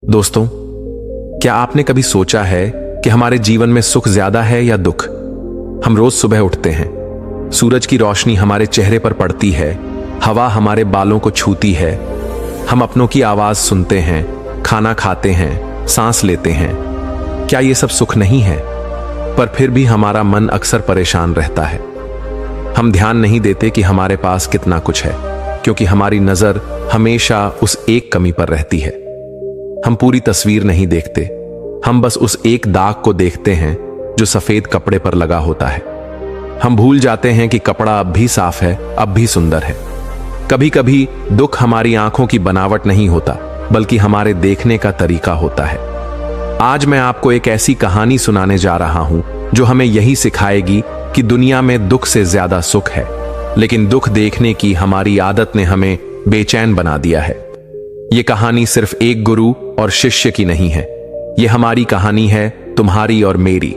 दोस्तों, क्या आपने कभी सोचा है कि हमारे जीवन में सुख ज्यादा है या दुख? हम रोज सुबह उठते हैं, सूरज की रोशनी हमारे चेहरे पर पड़ती है, हवा हमारे बालों को छूती है, हम अपनों की आवाज सुनते हैं, खाना खाते हैं, सांस लेते हैं। क्या ये सब सुख नहीं है? पर फिर भी हमारा मन अक्सर परेशान रहता है। हम ध्यान नहीं देते कि हमारे पास कितना कुछ है, क्योंकि हमारी नजर हमेशा उस एक कमी पर रहती है। हम पूरी तस्वीर नहीं देखते, हम बस उस एक दाग को देखते हैं जो सफेद कपड़े पर लगा होता है। हम भूल जाते हैं कि कपड़ा अब भी साफ है, अब भी सुंदर है। कभी कभी दुख हमारी आंखों की बनावट नहीं होता, बल्कि हमारे देखने का तरीका होता है। आज मैं आपको एक ऐसी कहानी सुनाने जा रहा हूं जो हमें यही सिखाएगी कि दुनिया में दुख से ज्यादा सुख है, लेकिन दुख देखने की हमारी आदत ने हमें बेचैन बना दिया है। यह कहानी सिर्फ एक गुरु और शिष्य की नहीं है, यह हमारी कहानी है, तुम्हारी और मेरी,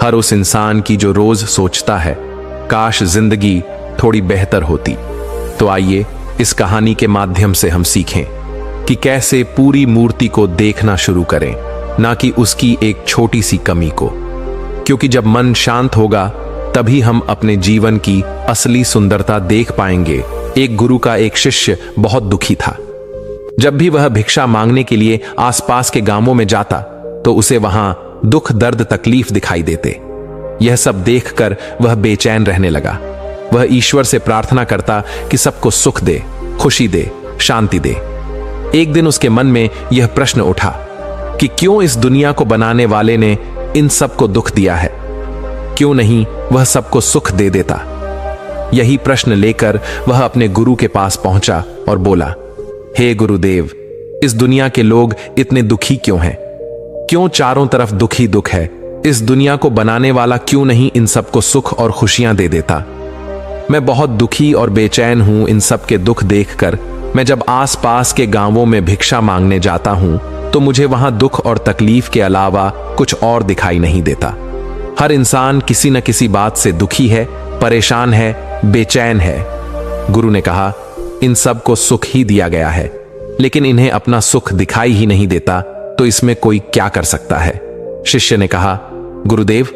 हर उस इंसान की जो रोज सोचता है, काश जिंदगी थोड़ी बेहतर होती। तो आइए इस कहानी के माध्यम से हम सीखें कि कैसे पूरी मूर्ति को देखना शुरू करें, ना कि उसकी एक छोटी सी कमी को। क्योंकि जब मन शांत होगा तभी हम अपने जीवन की असली सुंदरता देख पाएंगे। एक गुरु का एक शिष्य बहुत दुखी था। जब भी वह भिक्षा मांगने के लिए आसपास के गांवों में जाता तो उसे वहां दुख, दर्द, तकलीफ दिखाई देते। यह सब देखकर वह बेचैन रहने लगा। वह ईश्वर से प्रार्थना करता कि सबको सुख दे, खुशी दे, शांति दे। एक दिन उसके मन में यह प्रश्न उठा कि क्यों इस दुनिया को बनाने वाले ने इन सबको दुख दिया है? क्यों नहीं वह सबको सुख दे देता? यही प्रश्न लेकर वह अपने गुरु के पास पहुंचा और बोला, हे गुरुदेव, इस दुनिया के लोग इतने दुखी क्यों हैं? क्यों चारों तरफ दुख ही दुख है? इस दुनिया को बनाने वाला क्यों नहीं इन सबको सुख और खुशियां दे देता? मैं बहुत दुखी और बेचैन हूं इन सब के दुख देखकर। मैं जब आसपास के गांवों में भिक्षा मांगने जाता हूं तो मुझे वहां दुख और तकलीफ के अलावा कुछ और दिखाई नहीं देता। हर इंसान किसी न किसी बात से दुखी है, परेशान है, बेचैन है। गुरु ने कहा, इन सब को सुख ही दिया गया है, लेकिन इन्हें अपना सुख दिखाई ही नहीं देता, तो इसमें कोई क्या कर सकता है? शिष्य ने कहा, गुरुदेव,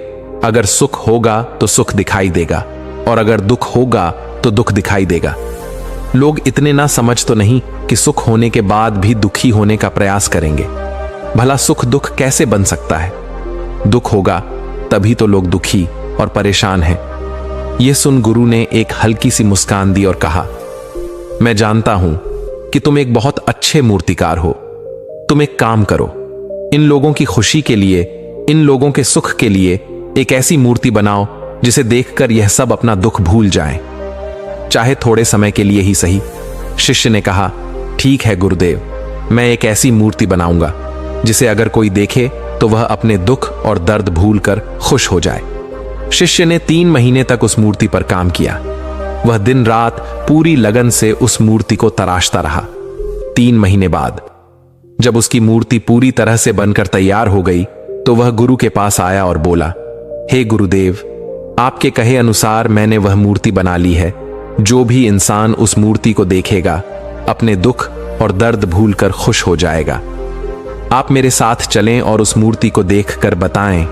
अगर सुख होगा तो सुख दिखाई देगा, और अगर दुख होगा तो दुख दिखाई देगा। लोग इतने ना समझ तो नहीं कि सुख होने के बाद भी दुखी होने का प्रयास करेंगे। भला सुख दुख कैसे बन सकता है? दुख होगा तभी तो लोग दुखी और परेशान हैं। यह सुन गुरु ने एक हल्की सी मुस्कान दी और कहा, मैं जानता हूं कि तुम एक बहुत अच्छे मूर्तिकार हो। तुम एक काम करो, इन लोगों की खुशी के लिए, इन लोगों के सुख के लिए एक ऐसी मूर्ति बनाओ जिसे देखकर यह सब अपना दुख भूल जाएं, चाहे थोड़े समय के लिए ही सही। शिष्य ने कहा, ठीक है गुरुदेव, मैं एक ऐसी मूर्ति बनाऊंगा जिसे अगर कोई देखे तो वह अपने दुख और दर्द भूलकर खुश हो जाए। शिष्य ने 3 महीने तक उस मूर्ति पर काम किया। वह दिन रात पूरी लगन से उस मूर्ति को तराशता रहा। 3 महीने बाद जब उसकी मूर्ति पूरी तरह से बनकर तैयार हो गई तो वह गुरु के पास आया और बोला, हे गुरुदेव, आपके कहे अनुसार मैंने वह मूर्ति बना ली है। जो भी इंसान उस मूर्ति को देखेगा अपने दुख और दर्द भूलकर खुश हो जाएगा। आप मेरे साथ चलें और उस मूर्ति को देखकर बताएं,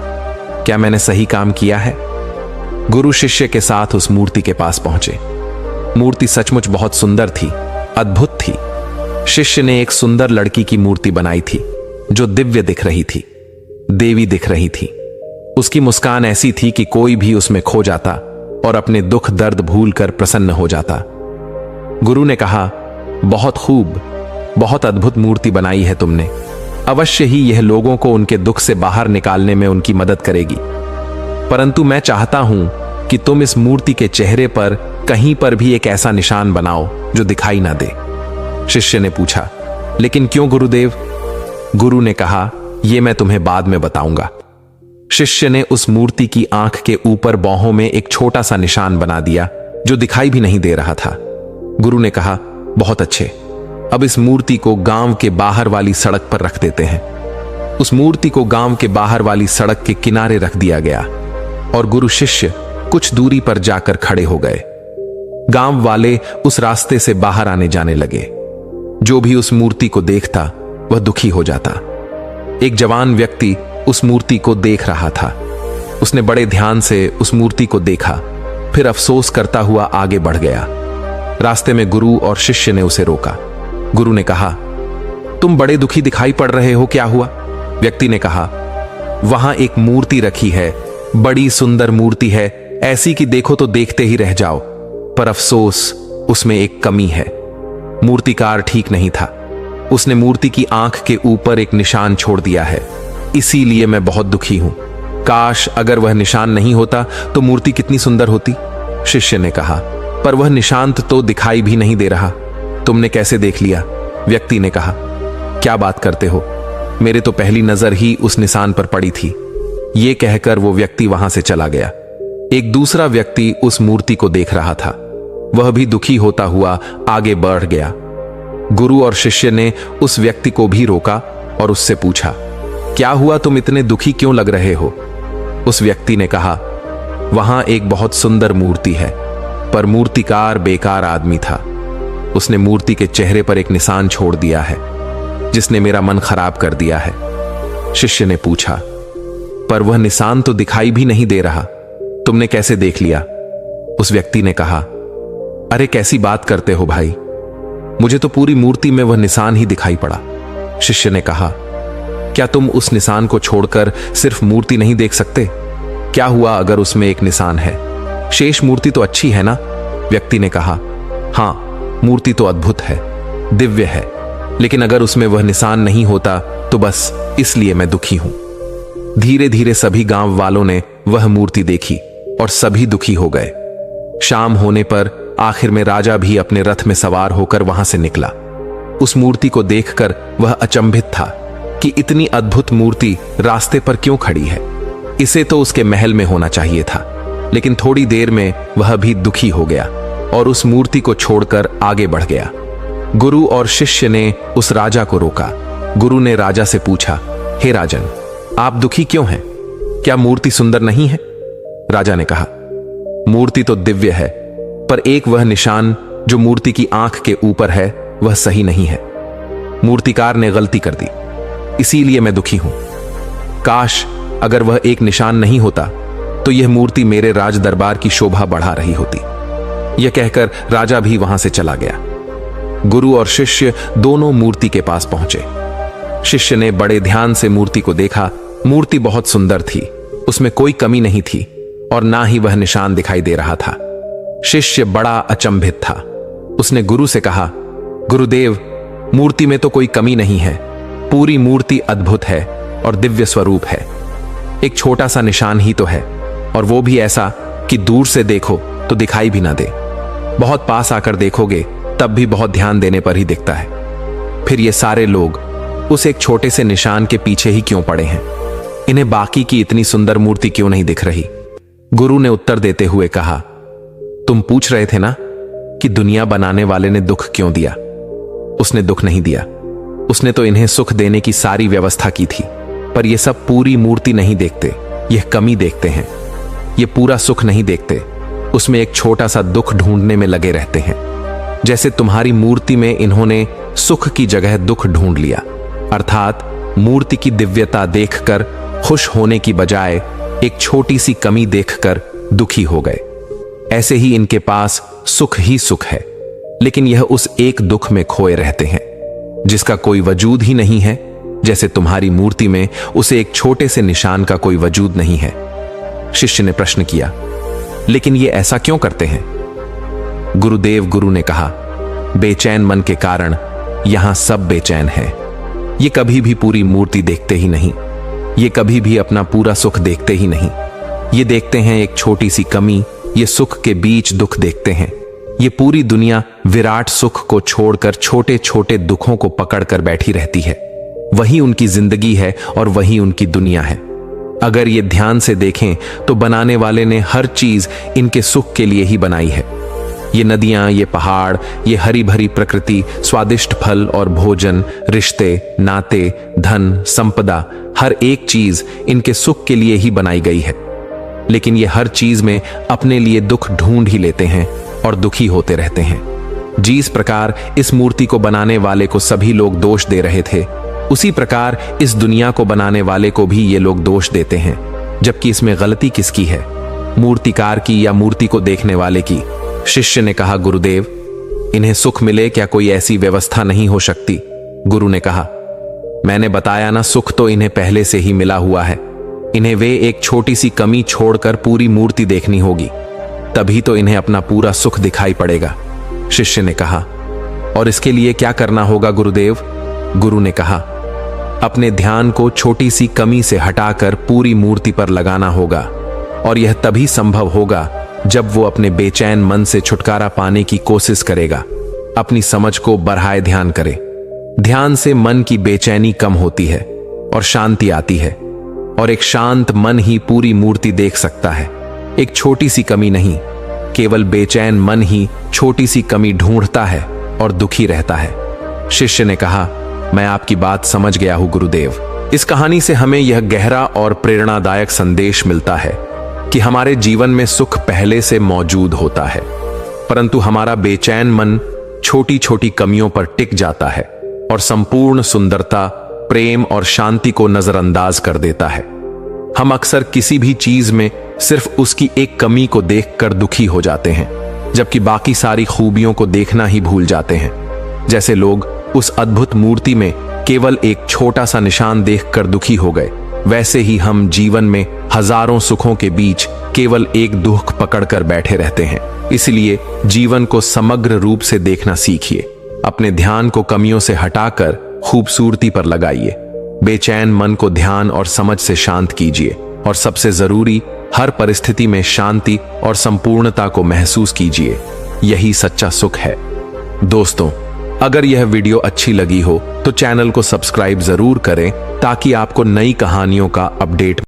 क्या मैंने सही काम किया है? गुरु शिष्य के साथ उस मूर्ति के पास पहुंचे। मूर्ति सचमुच बहुत सुंदर थी, अद्भुत थी। शिष्य ने एक सुंदर लड़की की मूर्ति बनाई थी जो दिव्य दिख रही थी, देवी दिख रही थी। उसकी मुस्कान ऐसी थी कि कोई भी उसमें खो जाता और अपने दुख दर्द भूलकर प्रसन्न हो जाता। गुरु ने कहा, बहुत खूब, बहुत अद्भुत मूर्ति बनाई है तुमने। अवश्य ही यह लोगों को उनके दुख से बाहर निकालने में उनकी मदद करेगी, परंतु मैं चाहता हूं कि तुम इस मूर्ति के चेहरे पर कहीं पर भी एक ऐसा निशान बनाओ जो दिखाई ना दे। शिष्य ने पूछा, लेकिन क्यों गुरुदेव? गुरु ने कहा, यह मैं तुम्हें बाद में बताऊंगा। शिष्य ने उस मूर्ति की आंख के ऊपर बाहों में एक छोटा सा निशान बना दिया जो दिखाई भी नहीं दे रहा था। गुरु ने कहा, बहुत अच्छे, अब इस मूर्ति को गांव के बाहर वाली सड़क पर रख देते हैं। उस मूर्ति को गांव के बाहर वाली सड़क के किनारे रख दिया गया और गुरु शिष्य कुछ दूरी पर जाकर खड़े हो गए। गांव वाले उस रास्ते से बाहर आने जाने लगे। जो भी उस मूर्ति को देखता वह दुखी हो जाता एक जवान व्यक्ति उस मूर्ति को देख रहा था। उसने बड़े ध्यान से उस मूर्ति को देखा, फिर अफसोस करता हुआ आगे बढ़ गया। रास्ते में गुरु और शिष्य ने उसे रोका। गुरु ने कहा, तुम बड़े दुखी दिखाई पड़ रहे हो, क्या हुआ? व्यक्ति ने कहा, वहां एक मूर्ति रखी है, बड़ी सुंदर मूर्ति है, ऐसी कि देखो तो देखते ही रह जाओ, पर अफसोस उसमें एक कमी है। मूर्तिकार ठीक नहीं था। उसने मूर्ति की आंख के ऊपर एक निशान छोड़ दिया है, इसीलिए मैं बहुत दुखी हूं। काश अगर वह निशान नहीं होता तो मूर्ति कितनी सुंदर होती। शिष्य ने कहा, पर वह निशान तो दिखाई भी नहीं दे रहा, तुमने कैसे देख लिया? व्यक्ति ने कहा, क्या बात करते हो, मेरे तो पहली नजर ही उस निशान पर पड़ी थी। यह कहकर वो व्यक्ति वहां से चला गया। एक दूसरा व्यक्ति उस मूर्ति को देख रहा था। वह भी दुखी होता हुआ आगे बढ़ गया। गुरु और शिष्य ने उस व्यक्ति को भी रोका और उससे पूछा, क्या हुआ, तुम इतने दुखी क्यों लग रहे हो? उस व्यक्ति ने कहा, वहां एक बहुत सुंदर मूर्ति है, पर मूर्तिकार बेकार आदमी था। उसने मूर्ति के चेहरे पर एक निशान छोड़ दिया है, जिसने मेरा मन खराब कर दिया है। शिष्य ने पूछा, पर वह निशान तो दिखाई भी नहीं दे रहा, तुमने कैसे देख लिया? उस व्यक्ति ने कहा, अरे कैसी बात करते हो भाई, मुझे तो पूरी मूर्ति में वह निशान ही दिखाई पड़ा। शिष्य ने कहा, क्या तुम उस निशान को छोड़कर सिर्फ मूर्ति नहीं देख सकते? क्या हुआ अगर उसमें एक निशान है? शेष मूर्ति तो अच्छी है ना? व्यक्ति ने कहा, हां, मूर्ति तो अद्भुत है, दिव्य है, लेकिन अगर उसमें वह निशान नहीं होता तो बस इसलिए मैं दुखी हूं। धीरे धीरे सभी गांव वालों ने वह मूर्ति देखी और सभी दुखी हो गए। शाम होने पर आखिर में राजा भी अपने रथ में सवार होकर वहां से निकला। उस मूर्ति को देखकर वह अचंभित था कि इतनी अद्भुत मूर्ति रास्ते पर क्यों खड़ी है। इसे तो उसके महल में होना चाहिए था, लेकिन थोड़ी देर में वह भी दुखी हो गया और उस मूर्ति को छोड़कर आगे बढ़ गया। गुरु और शिष्य ने उस राजा को रोका। गुरु ने राजा से पूछा, हे राजन, आप दुखी क्यों हैं? क्या मूर्ति सुंदर नहीं है? राजा ने कहा, मूर्ति तो दिव्य है, पर एक वह निशान जो मूर्ति की आंख के ऊपर है वह सही नहीं है। मूर्तिकार ने गलती कर दी, इसीलिए मैं दुखी हूं। काश अगर वह एक निशान नहीं होता तो यह मूर्ति मेरे राज दरबार की शोभा बढ़ा रही होती। यह कहकर राजा भी वहां से चला गया। गुरु और शिष्य दोनों मूर्ति के पास पहुंचे। शिष्य ने बड़े ध्यान से मूर्ति को देखा। मूर्ति बहुत सुंदर थी, उसमें कोई कमी नहीं थी और ना ही वह निशान दिखाई दे रहा था। शिष्य बड़ा अचंभित था। उसने गुरु से कहा, गुरुदेव, मूर्ति में तो कोई कमी नहीं है, पूरी मूर्ति अद्भुत है और दिव्य स्वरूप है। एक छोटा सा निशान ही तो है, और वो भी ऐसा कि दूर से देखो तो दिखाई भी ना दे, बहुत पास आकर देखोगे तब भी बहुत ध्यान देने पर ही दिखता है। फिर ये सारे लोग उस एक छोटे से निशान के पीछे ही क्यों पड़े हैं? इन्हें बाकी की इतनी सुंदर मूर्ति क्यों नहीं दिख रही? गुरु ने उत्तर देते हुए कहा, तुम पूछ रहे थे ना कि दुनिया बनाने वाले ने दुख क्यों दिया? उसने दुख नहीं दिया, उसने तो इन्हें सुख देने की सारी व्यवस्था की थी, पर ये सब पूरी मूर्ति नहीं देखते, यह कमी देखते हैं। ये पूरा सुख नहीं देखते, उसमें एक छोटा सा दुख ढूंढने में लगे रहते हैं। जैसे तुम्हारी मूर्ति में इन्होंने सुख की जगह दुख ढूंढ लिया, अर्थात मूर्ति की दिव्यता देखकर खुश होने की बजाय एक छोटी सी कमी देखकर दुखी हो गए। ऐसे ही इनके पास सुख ही सुख है, लेकिन यह उस एक दुख में खोए रहते हैं जिसका कोई वजूद ही नहीं है। जैसे तुम्हारी मूर्ति में उसे एक छोटे से निशान का कोई वजूद नहीं है। शिष्य ने प्रश्न किया, लेकिन ये ऐसा क्यों करते हैं? गुरुदेव, गुरु ने कहा, बेचैन मन के कारण यहां सब बेचैन है। ये कभी भी पूरी मूर्ति देखते ही नहीं, ये कभी भी अपना पूरा सुख देखते ही नहीं। ये देखते हैं एक छोटी सी कमी, ये सुख के बीच दुख देखते हैं। ये पूरी दुनिया विराट सुख को छोड़कर छोटे छोटे दुखों को पकड़कर बैठी रहती है। वही उनकी जिंदगी है और वही उनकी दुनिया है। अगर ये ध्यान से देखें तो बनाने वाले ने हर चीज इनके सुख के लिए ही बनाई है। ये नदियां, ये पहाड़, ये हरी भरी प्रकृति, स्वादिष्ट फल और भोजन, रिश्ते, नाते, धन, संपदा, हर एक चीज इनके सुख के लिए ही बनाई गई है। लेकिन ये हर चीज में अपने लिए दुख ढूंढ ही लेते हैं और दुखी होते रहते हैं। जिस प्रकार इस मूर्ति को बनाने वाले को सभी लोग दोष दे रहे थे, उसी प्रकार इस दुनिया को बनाने वाले को भी ये लोग दोष देते हैं, जबकि इसमें गलती किसकी है, मूर्तिकार की या मूर्ति को देखने वाले की। शिष्य ने कहा, गुरुदेव, इन्हें सुख मिले क्या कोई ऐसी व्यवस्था नहीं हो सकती? गुरु ने कहा, मैंने बताया ना, सुख तो इन्हें पहले से ही मिला हुआ है। इन्हें वे एक छोटी सी कमी छोड़कर पूरी मूर्ति देखनी होगी, तभी तो इन्हें अपना पूरा सुख दिखाई पड़ेगा। शिष्य ने कहा, और इसके लिए क्या करना होगा गुरुदेव? गुरु ने कहा, अपने ध्यान को छोटी सी कमी से हटाकर पूरी मूर्ति पर लगाना होगा, और यह तभी संभव होगा जब वो अपने बेचैन मन से छुटकारा पाने की कोशिश करेगा, अपनी समझ को बढ़ाए ध्यान करे। ध्यान से मन की बेचैनी कम होती है और शांति आती है, और एक शांत मन ही पूरी मूर्ति देख सकता है, एक छोटी सी कमी नहीं। केवल बेचैन मन ही छोटी सी कमी ढूंढता है और दुखी रहता है। शिष्य ने कहा, मैं आपकी बात समझ गया हूं गुरुदेव। इस कहानी से हमें यह गहरा और प्रेरणादायक संदेश मिलता है कि हमारे जीवन में सुख पहले से मौजूद होता है, परंतु हमारा बेचैन मन छोटी छोटी कमियों पर टिक जाता है और संपूर्ण सुंदरता, प्रेम और शांति को नजरअंदाज कर देता है। हम अक्सर किसी भी चीज में सिर्फ उसकी एक कमी को देखकर दुखी हो जाते हैं, जबकि बाकी सारी खूबियों को देखना ही भूल जाते हैं। जैसे लोग उस अद्भुत मूर्ति में केवल एक छोटा सा निशान देखकर दुखी हो गए, वैसे ही हम जीवन में हजारों सुखों के बीच केवल एक दुख पकड़कर बैठे रहते हैं। इसलिए जीवन को समग्र रूप से देखना सीखिए। अपने ध्यान को कमियों से हटाकर खूबसूरती पर लगाइए। बेचैन मन को ध्यान और समझ से शांत कीजिए, और सबसे जरूरी, हर परिस्थिति में शांति और संपूर्णता को महसूस कीजिए। यही सच्चा सुख है। दोस्तों, अगर यह वीडियो अच्छी लगी हो तो चैनल को सब्सक्राइब जरूर करें, ताकि आपको नई कहानियों का अपडेट